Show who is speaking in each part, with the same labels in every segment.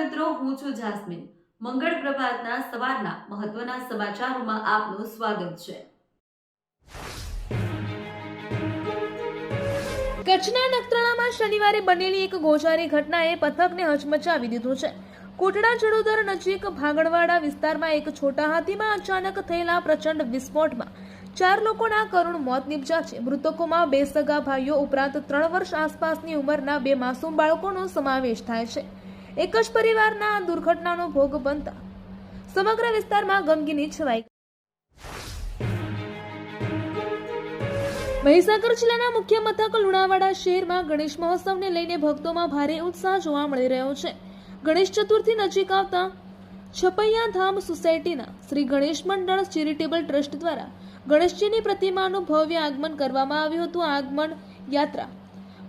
Speaker 1: મિત્રો, હું છું જાસ્મીન. મંગળ પ્રભાતના સવારના મહત્વના સમાચારોમાં આપનું સ્વાગત છે.
Speaker 2: કચ્છના નખત્રાણામાં શનિવારે બનેલી એક ગોઝારી ઘટનાએ પથકને હચમચાવી દીધું છે. કોટડા ચડોદર નજીક ભાગણવાડા વિસ્તારમાં એક છોટા હાથીમાં અચાનક થયેલા પ્રચંડ વિસ્ફોટમાં 4 લોકોના કરુણ મોત નીપજ્યા છે. મૃતકોમાં 2 સગા ભાઈઓ ઉપરાંત 3 વર્ષ આસપાસની ઉંમરના 2 માસૂમ બાળકોનો સમાવેશ થાય છે. એક જ પરિવારના આ દુર્ઘટનાનો ભોગ બનતા સમગ્ર વિસ્તારમાં ગમગીની છવાઈ. મહીસાગર જિલ્લાના મુખ્ય મથક લુણાવાડા શહેરમાં ગણેશ મહોત્સવને લઈને ભક્તોમાં ભારે ઉત્સાહ જોવા મળી રહ્યો છે. ગણેશ ચતુર્થી નજીક આવતા છપૈયા ધામ સોસાયટીના શ્રી ગણેશ મંડળ ચેરિટેબલ ટ્રસ્ટ દ્વારા ગણેશજીની પ્રતિમાનું ભવ્ય આગમન કરવામાં આવ્યું હતું. આ આગમન યાત્રા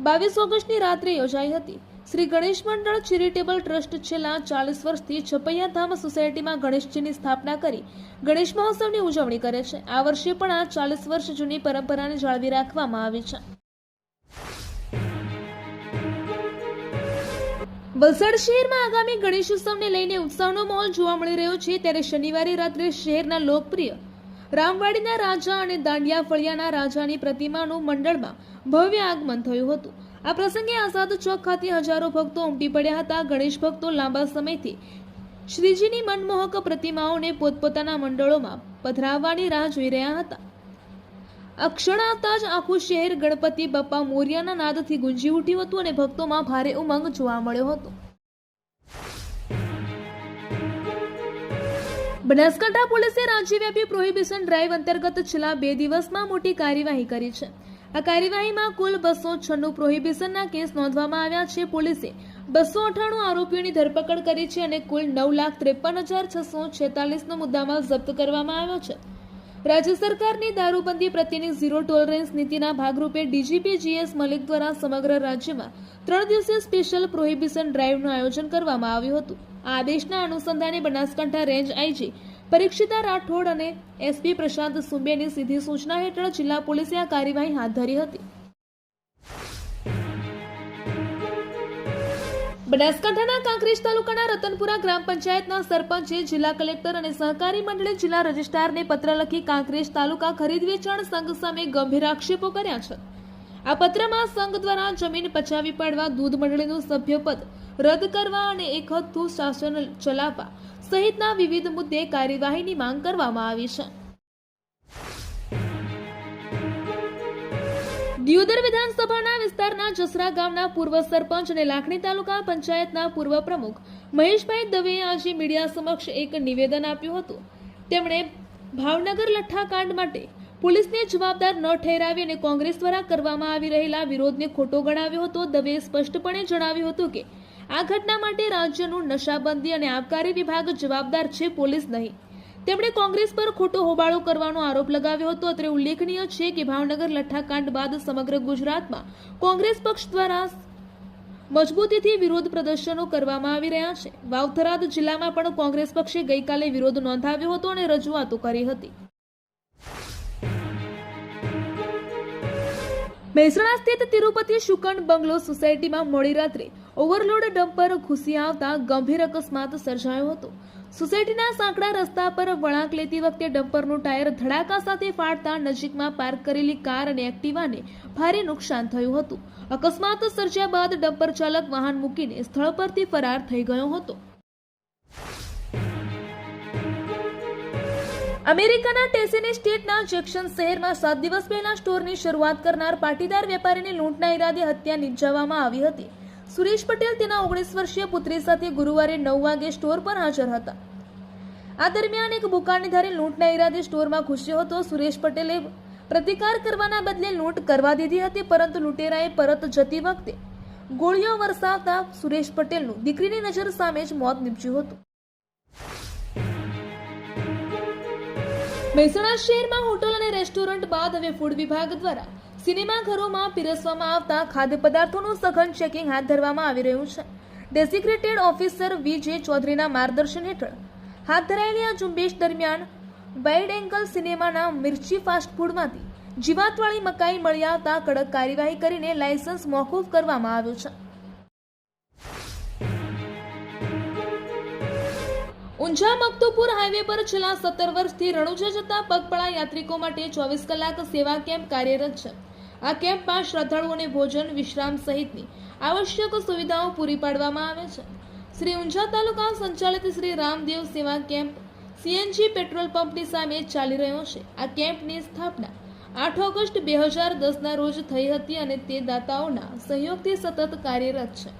Speaker 2: 22 ઓગસ્ટની રાત્રે યોજાઈ હતી. શ્રી ગણેશ મંડળ ચેરિટેબલ ટ્રસ્ટ છેલ્લા 40 વર્ષથી છપૈયા ધામ સોસાયટીમાં ગણેશજીની સ્થાપના કરી ગણેશ મહોત્સવની ઉજવણી કરે છે. આ વર્ષે પણ આ 40 વર્ષ જૂની પરંપરાને જાળવી રાખવામાં આવી છે. વલસાડ શહેરમાં આગામી ગણેશ ઉત્સવને લઈને ઉત્સાહનો માહોલ જોવા મળી રહ્યો છે. ત્યારે શનિવારે રાત્રે શહેરના લોકપ્રિય રામવાડીના રાજા અને દાંડિયા ફળિયાના રાજાની પ્રતિમાનું મંડળમાં ભવ્ય આગમન થયું હતું. આ પ્રસંગે આઝાદ ચોક ખાતે હજારો ભક્તો ઉમટી પડ્યા હતા. ગણેશ ભક્તો લાંબા સમયથી શ્રીજીની મનમોહક પ્રતિમાઓને પોતપોતાના મંડળોમાં પધરાવવાની રાહ જોઈ રહ્યા હતા. આ ક્ષણ આવતા જ આખું શહેર ગણપતિ બાપ્પા મોર્યાના નાદથી ગુંજી ઉઠ્યું હતું અને ભક્તોમાં ભારે ઉમંગ જોવા મળ્યો હતો. બનાસકાંઠા પોલીસે રાજ્યવ્યાપી પ્રોહિબિશન ડ્રાઈવ અંતર્ગત છેલ્લા 2 દિવસમાં મોટી કાર્યવાહી કરી છે. આ કાર્યવાહીમાં કુલ 296 પ્રોહિબિશનના કેસ નોંધવામાં આવ્યા છે. પોલીસે 298 આરોપીઓની ધરપકડ કરી છે અને કુલ 9,53,646નો મુદ્દામાલ જપ્ત કરવામાં આવ્યો છે. રાજ્ય સરકારની દારૂબંધી પ્રત્યેની ઝીરો ટોલરન્સ નીતિના ભાગરૂપે ડીજીપી GS મલિક દ્વારા સમગ્ર રાજ્યમાં 3 દિવસીય સ્પેશિયલ પ્રોહિબિશન ડ્રાઈવનું આયોજન કરવામાં આવ્યું હતું. આ આદેશના અનુસંધાને બનાસકાંઠા રેન્જ આઈજી પરીક્ષિતા રાઠોડ અને SP પ્રશાંત સુંબેની સીધી સૂચના હેઠળ જિલ્લા પોલીસે આ કાર્યવાહી હાથ ધરી હતી. બનાસકાંઠાના કાંકરેજ તાલુકાના રતનપુરા ગ્રામ પંચાયતના સરપંચે જિલ્લા કલેક્ટર અને સહકારી મંડળી જિલ્લા રજિસ્ટ્રારને પત્ર લખી કાંકરેજ તાલુકા ખરીદ વેચાણ સંઘ સામે ગંભીર આક્ષેપો કર્યા છે. આ પત્રમાં સંઘ દ્વારા જમીન પચાવી પાડવા, દૂધ મંડળીનું સભ્યપદ રદ કરવા અને એકહથ્થું શાસન ચલાવવા સહિતના વિવિધ મુદ્દે કાર્યવાહીની માંગ કરવામાં આવી છે. દિયોદર વિધાનસભાના વિસ્તારના જસરા ગામના પૂર્વ સરપંચ અને લાખણી તાલુકા પંચાયતના પૂર્વ પ્રમુખ મહેશભાઈ દવેએ આજે મીડિયા સમક્ષ એક નિવેદન આપ્યું હતું. તેમણે ભાવનગર લઠ્ઠાકાંડ માટે પોલીસને જવાબદાર ન ઠેરાવી અને કોંગ્રેસ દ્વારા કરવામાં આવી રહેલા વિરોધને ખોટો ગણાવ્યો હતો. દવેએ સ્પષ્ટપણે જણાવ્યું હતું કે આ ઘટના માટે રાજ્યનું નશાબંધી અને આબકારી વિભાગ જવાબદાર છે, પોલીસ નહીં. તેમણે કોંગ્રેસ પર ખોટો હોબાળો કરવાનો આરોપ લગાવ્યો હતો. અત્રે ઉલ્લેખનીય છે કે ભાવનગર લઠ્ઠાકાંડ બાદ સમગ્ર ગુજરાતમાં કોંગ્રેસ પક્ષ દ્વારા મજબૂતીથી વિરોધ પ્રદર્શનો કરવામાં આવી રહ્યા છે. વાવથરાદ જિલ્લામાં પણ કોંગ્રેસ પક્ષે ગઈકાલે વિરોધ નોંધાવ્યો હતો અને રજૂઆતો કરી હતી. મહેસાણા સ્થિત તિરુપતિ શુકન બંગલો સોસાયટીમાં મોડી રાત્રે ઓવરલોડ ડમ્પર ઘૂસી આવતા ગંભીર અકસ્માત સર્જાયો હતો. સોસાયટીના સાંકડા રસ્તા પર વળાંક લેતી વખતે ડમ્પરનું ટાયર ધડાકા સાથે ફાટતા નજીકમાં પાર્ક કરેલી કાર અને એક્ટિવાને ભારે નુકસાન થયું હતું. અકસ્માત સર્જ્યા બાદ ડમ્પર ચાલક વાહન મૂકીને સ્થળ પરથી ફરાર થઈ ગયો હતો. અમેરિકાના ટેનેસી સ્ટેટના જેક્શન શહેરમાં 7 દિવસ પહેલા સ્ટોરની શરૂઆત કરનાર પાટીદાર વેપારીની લૂંટના ઈરાદે હત્યા નિપજાવવામાં આવી હતી. સુરેશ પટેલ તેના 19 વર્ષીય પુત્રી સાથે ગુરુવારે 9 વાગે સ્ટોર પર હાજર હતા. આ દરમિયાન એક બુકાનીધારી લૂંટના ઈરાદે સ્ટોરમાં ઘૂસ્યો હતો. સુરેશ પટેલે પ્રતિકાર કરવાના બદલે લૂંટ કરવા દીધી હતી, પરંતુ લૂંટેરાએ પરત જતી વખતે ગોળીઓ વરસાવતા સુરેશ પટેલનું દીકરીની નજર સામે જ મોત નીપજ્યું હતું. મહેસાણા શહેરમાં હોટલ અને રેસ્ટોરન્ટ બાદ હવે ફૂડ વિભાગ દ્વારા સિનેમાઘરોમાં પીરસવામાં આવતા ખાદ્ય પદાર્થોનું સઘન ચેકિંગ હાથ ધરવામાં આવી રહ્યું છે. ડેઝિગ્નેટેડ ઓફિસર VJ ચૌધરીના માર્ગદર્શન હેઠળ હાથ ધરાયેલી આ ઝુંબેશ દરમિયાન વાઇડ એંગલ સિનેમાના મિર્ચી ફાસ્ટ ફૂડમાંથી જીવાતવાળી મકાઈ મળી આવતા કડક કાર્યવાહી કરીને લાયસન્સ મોકૂફ કરવામાં આવ્યું છે. ઊંઝા મકતુપુર હાઈવે પર છેલ્લા 17 વર્ષથી રણુજા જતા પગપાળા યાત્રિકો માટે 24 કલાક સેવા કેમ્પ કાર્યરત છે. આ કેમ્પમાં શ્રદ્ધાળુઓને ભોજન, વિશ્રામ સહિતની આવશ્યક સુવિધાઓ પૂરી પાડવામાં આવે છે. શ્રી ઊંઝા તાલુકા સંચાલિત શ્રી રામદેવ સેવા કેમ્પ સીએનજી પેટ્રોલ પંપની સામે ચાલી રહ્યો છે. આ કેમ્પની સ્થાપના 8 ઓગસ્ટ 2010ના રોજ થઈ હતી અને તે દાતાઓના સહયોગથી સતત કાર્યરત છે.